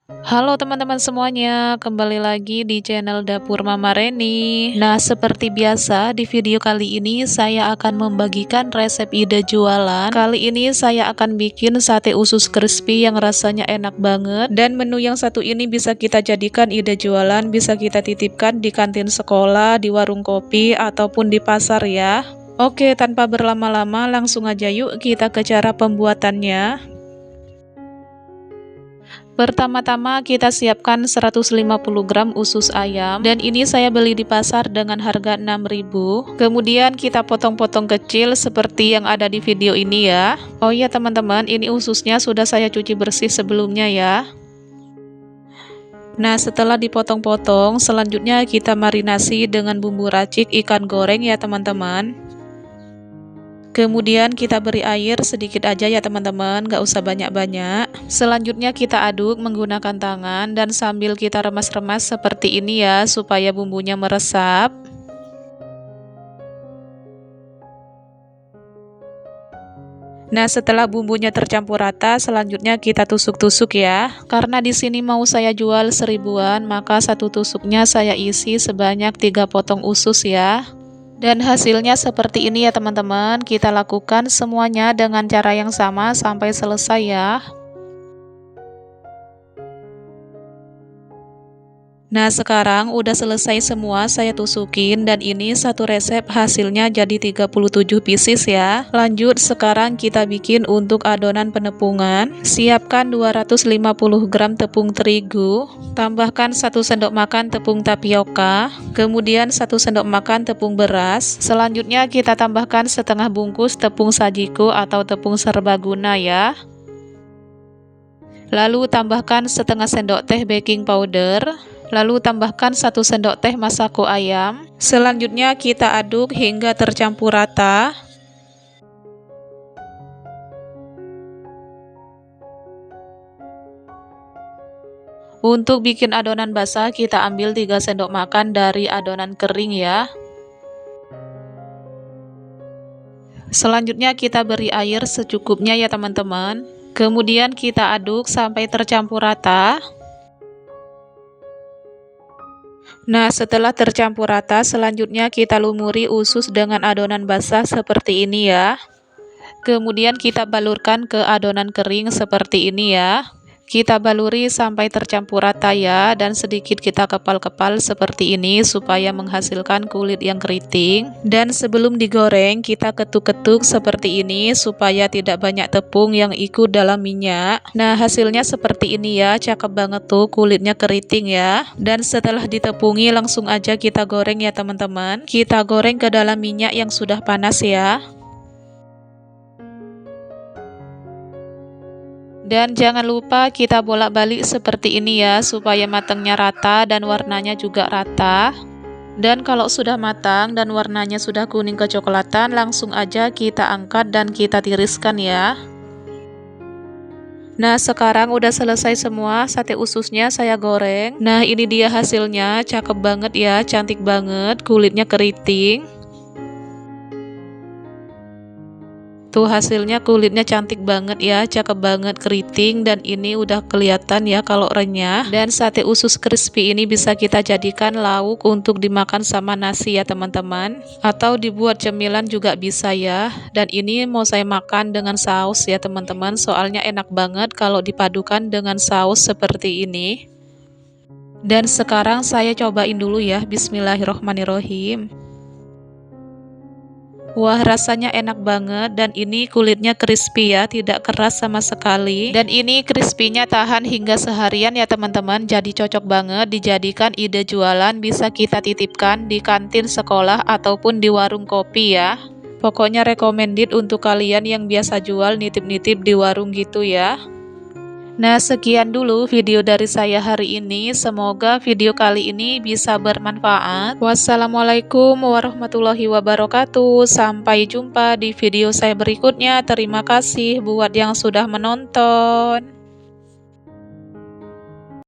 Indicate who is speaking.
Speaker 1: Halo teman-teman semuanya, kembali lagi di channel Dapur Mama Reni. Nah, seperti biasa di video kali ini saya akan membagikan resep ide jualan. Kali ini saya akan bikin sate usus crispy yang rasanya enak banget. Dan menu yang satu ini bisa kita jadikan ide jualan, bisa kita titipkan di kantin sekolah, di warung kopi, ataupun di pasar ya. Oke, tanpa berlama-lama langsung aja yuk kita ke cara pembuatannya. Pertama-tama kita siapkan 150 gram usus ayam, dan ini saya beli di pasar dengan harga 6.000. Kemudian kita potong-potong kecil seperti yang ada di video ini ya. Oh iya teman-teman, ini ususnya sudah saya cuci bersih sebelumnya ya. Nah, setelah dipotong-potong, selanjutnya kita marinasi dengan bumbu racik ikan goreng ya teman-teman. Kemudian kita beri air sedikit aja ya teman-teman, gak usah banyak-banyak. Selanjutnya kita aduk menggunakan tangan dan sambil kita remas-remas seperti ini ya, supaya bumbunya meresap. Nah, setelah bumbunya tercampur rata, selanjutnya kita tusuk-tusuk ya. Karena di sini mau saya jual 1000-an, maka satu tusuknya saya isi sebanyak 3 potong usus ya. Dan hasilnya seperti ini ya teman-teman, kita lakukan semuanya dengan cara yang sama sampai selesai ya. Nah, sekarang udah selesai semua saya tusukin, dan ini satu resep hasilnya jadi 37 pieces ya. Lanjut, sekarang kita bikin untuk adonan penepungan. Siapkan 250 gram tepung terigu, tambahkan 1 sendok makan tepung tapioka, kemudian 1 sendok makan tepung beras. Selanjutnya kita tambahkan setengah bungkus tepung sajiku atau tepung serbaguna ya. Lalu tambahkan setengah sendok teh baking powder. Lalu tambahkan 1 sendok teh masako ayam. Selanjutnya kita aduk hingga tercampur rata. Untuk bikin adonan basah kita ambil 3 sendok makan dari adonan kering ya. Selanjutnya kita beri air secukupnya ya teman-teman. Kemudian kita aduk sampai tercampur rata. Nah, setelah tercampur rata, selanjutnya kita lumuri usus dengan adonan basah seperti ini ya. Kemudian kita balurkan ke adonan kering seperti ini ya. Kita baluri sampai tercampur rata ya, dan sedikit kita kepal-kepal seperti ini supaya menghasilkan kulit yang keriting. Dan sebelum digoreng, kita ketuk-ketuk seperti ini supaya tidak banyak tepung yang ikut dalam minyak. Nah, hasilnya seperti ini ya, cakep banget tuh, kulitnya keriting ya. Dan setelah ditepungi langsung aja kita goreng ya teman-teman. Kita goreng ke dalam minyak yang sudah panas ya. Dan jangan lupa kita bolak-balik seperti ini ya, supaya matangnya rata dan warnanya juga rata. Dan kalau sudah matang dan warnanya sudah kuning kecoklatan, langsung aja kita angkat dan kita tiriskan ya. Nah, sekarang udah selesai semua sate ususnya saya goreng. Nah, ini dia hasilnya, cakep banget ya, cantik banget, kulitnya keriting. Tuh hasilnya, kulitnya cantik banget ya, cakep banget, keriting, dan ini udah kelihatan ya kalau renyah. Dan sate usus crispy ini bisa kita jadikan lauk untuk dimakan sama nasi ya teman-teman, atau dibuat cemilan juga bisa ya. Dan ini mau saya makan dengan saus ya teman-teman, soalnya enak banget kalau dipadukan dengan saus seperti ini. Dan sekarang saya cobain dulu ya, bismillahirrohmanirrohim. Wah, rasanya enak banget, dan ini kulitnya crispy ya, tidak keras sama sekali. Dan ini crispy-nya tahan hingga seharian ya teman-teman, jadi cocok banget dijadikan ide jualan, bisa kita titipkan di kantin sekolah ataupun di warung kopi ya. Pokoknya recommended untuk kalian yang biasa jual nitip-nitip di warung gitu ya. Nah, sekian dulu video dari saya hari ini. Semoga video kali ini bisa bermanfaat. Wassalamualaikum warahmatullahi wabarakatuh. Sampai jumpa di video saya berikutnya. Terima kasih buat yang sudah menonton.